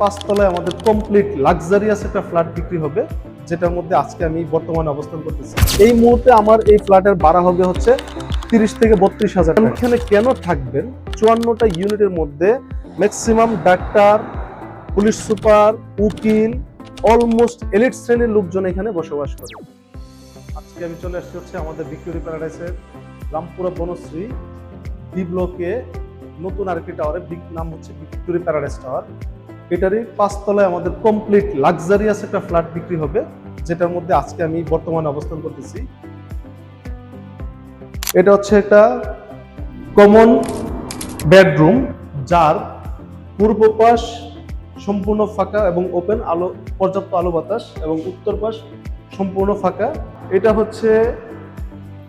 পাঁচতলায় আমাদের complete luxurious একটা flat বিক্রি হবে, যেটার মধ্যে আজকে আমি বর্তমানে অবস্থান করতেছি। এই মুহূর্তে আমার এই ফ্ল্যাটের ভাড়া হবে হচ্ছে 30 থেকে 32,000 টাকা। এখানে কেন থাকবেন? 54টা ইউনিটের মধ্যে ম্যাক্সিমাম ডাক্তার, পুলিশ সুপার, উকিল, অলমোস্ট এলিট শ্রেণীর লোকজন এখানে বসবাস করে। আজকে আমি চলে আসছি হচ্ছে আমাদের ভিক্টোরিয়া প্যারাডাইসের রামপুরা বনশ্রী ডি ব্লকে নতুন আরেকটি টাওয়ারে, নাম হচ্ছে ভিক্টোরিয়া প্যারাডাইস টাওয়ার। এটারই পাঁচতলায় আমাদের কমপ্লিট লাক্সারিয়াস একটা ফ্ল্যাট বিক্রি হবে, যেটার মধ্যে আজকে আমি বর্তমানে অবস্থান করতেছি। এটা হচ্ছে একটা কমন বেডরুম, যার পূর্ব পাশ সম্পূর্ণ ফাঁকা এবং ওপেন, আলো পর্যাপ্ত আলো বাতাস, এবং উত্তর পাশ সম্পূর্ণ ফাঁকা। এটা হচ্ছে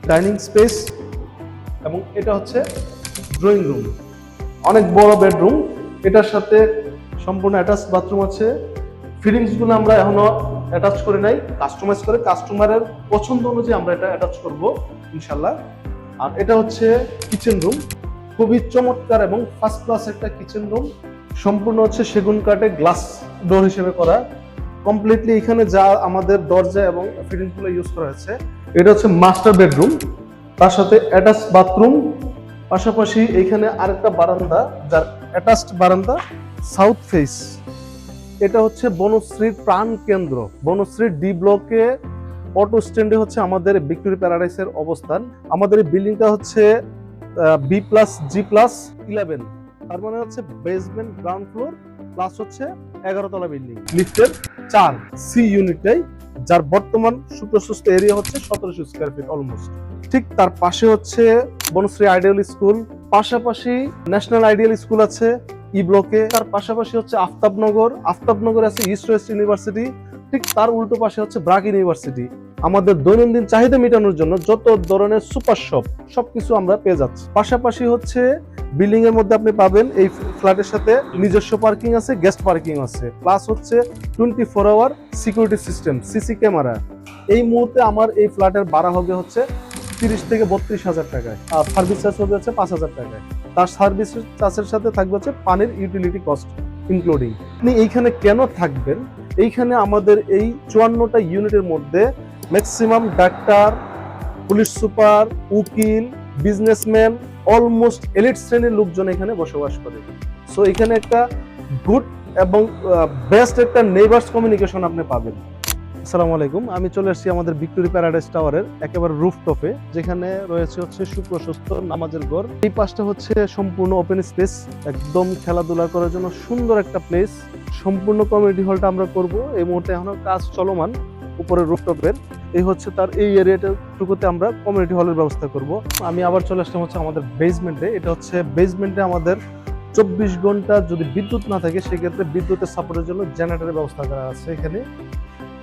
ডাইনিং স্পেস এবং এটা হচ্ছে ড্রয়িং রুম। অনেক বড় বেডরুম, এটার সাথে সম্পূর্ণ অ্যাটাচ বাথরুম আছে। ফিটিংসগুলো আমরা এখনো অ্যাটাচ করে নাই, কাস্টমাইজ করে কাস্টমারের পছন্দ অনুযায়ী আমরা এটা অ্যাটাচ করব ইনশাল্লাহ। আর এটা হচ্ছে কিচেন রুম, খুবই চমৎকার এবং ফার্স্ট ক্লাস একটা কিচেন রুম, সম্পূর্ণ হচ্ছে সেগুন কাঠে গ্লাস ডোর হিসেবে করা। কমপ্লিটলি এখানে যা আমাদের দরজা এবং ফিটিংসগুলো ইউজ করা হয়েছে। এটা হচ্ছে মাস্টার বেডরুম, তার সাথে অ্যাটাচ বাথরুম, পাশাপাশি এখানে আরেকটা বারান্দা, যার অ্যাটাচড বারান্দা সাউথ ফেস। এটা হচ্ছে বনশ্রীর প্রাণ কেন্দ্র, বনশ্রীর ডি ব্লকে অটো স্ট্যান্ডে হচ্ছে আমাদের ভিক্টোরিয়া প্যারাডাইসের অবস্থান। আমাদের এই বিল্ডিংটা হচ্ছে B+G+11, তার মানে হচ্ছে বেসমেন্ট গ্রাউন্ড ফ্লোর প্লাস হচ্ছে 11 তলা বিল্ডিং, লিফটের 4 সি ইউনিটটাই, যার বর্তমান সুপ্রশস্ত এরিয়া হচ্ছে 1700 স্কয়ার ফিট অলমোস্ট। ঠিক তার পাশে হচ্ছে বনশ্রী আইডিয়াল স্কুল, পাশাপাশি ন্যাশনাল আইডিয়াল স্কুল আছে ই ব্লকে, তার পাশাপাশি হচ্ছে আফতাবনগরে আছে ইস্ট ওয়েস্ট ইউনিভার্সিটি, ঠিক তার উল্টো পাশে হচ্ছে ব্রাক ইউনিভার্সিটি। আমাদের দৈনন্দিন চাহিদা মেটানোর জন্য যত ধরনের সুপার শপ সবকিছু আমরা পেয়ে যাচ্ছি। পাশাপাশি হচ্ছে বিল্ডিং এর মধ্যে আপনি পাবেন এই ফ্ল্যাটের সাথে নিজস্ব পার্কিং আছে, গেস্ট পার্কিং আছে, প্লাস হচ্ছে 24 hour security system, CC camera. এই মুহূর্তে আমার এই ফ্ল্যাটের ভাড়া হবে হচ্ছে 30 থেকে 32,000 টাকায়, আর সার্ভিস চার্জ হবে হচ্ছে 5,000 টাকায়। তার সার্ভিস চার্জের সাথে থাকবে হচ্ছে পানির ইউটিলিটি কস্ট ইনক্লুডিং। আপনি এইখানে কেন থাকবেন? এইখানে আমাদের এই 54টা ইউনিটের মধ্যে ম্যাক্সিমাম ডাক্তার, পুলিশ সুপার, উকিল, বিজনেসম্যান, অলমোস্ট এলিট শ্রেণীর লোকজন এখানে বসবাস করে। সো এখানে একটা গুড এবং বেস্ট একটা নেইবার্স কমিউনিকেশন আপনি পাবেন। আসসালামু আলাইকুম, আমি চলে এসেছি আমাদের ভিক্টোরিয়া প্যারাডাইস টাওয়ারের একেবারে রুফটপে, যেখানে রয়েছে হচ্ছে সুপ্রশস্ত নামাজের ঘর। এই পাশটা হচ্ছে সম্পূর্ণ ওপেন স্পেস, একদম খেলাধুলা করার জন্য সুন্দর একটা প্লেস। সম্পূর্ণ কমিউনিটি হলটা আমরা করব, এই মুহূর্তে এখনো কাজ চলমান উপরের রুফটপের। এই হচ্ছে তার এই এরিয়াটুকুতে আমরা কমিউনিটি হলের ব্যবস্থা করব। আমি আবার চলে আসলাম হচ্ছে আমাদের বেসমেন্টে। এটা হচ্ছে বেসমেন্টে আমাদের 24 ঘন্টা যদি বিদ্যুৎ না থাকে, সেক্ষেত্রে বিদ্যুতের সাপোর্টের জন্য জেনারেটরের ব্যবস্থা করা আছে। এখানে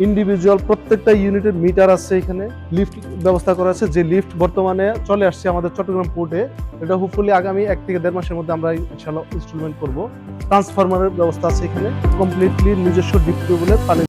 ইন্ডিভিজুয়াল প্রত্যেকটা ইউনিটের মিটার আছে, এখানে লিফট ব্যবস্থা করা আছে, যে লিফট বর্তমানে চলে আসছে আমাদের চট্টগ্রাম পোর্টে। এটা হোপফুলি আগামী 1 থেকে 1.5 মাসের মধ্যে আমরা ইনশাআল্লাহ ইনস্টলমেন্ট করব। ট্রান্সফরমারের ব্যবস্থা আছে এখানে, কমপ্লিটলি নিজস্ব ডিপ টিউবওয়েলের পানি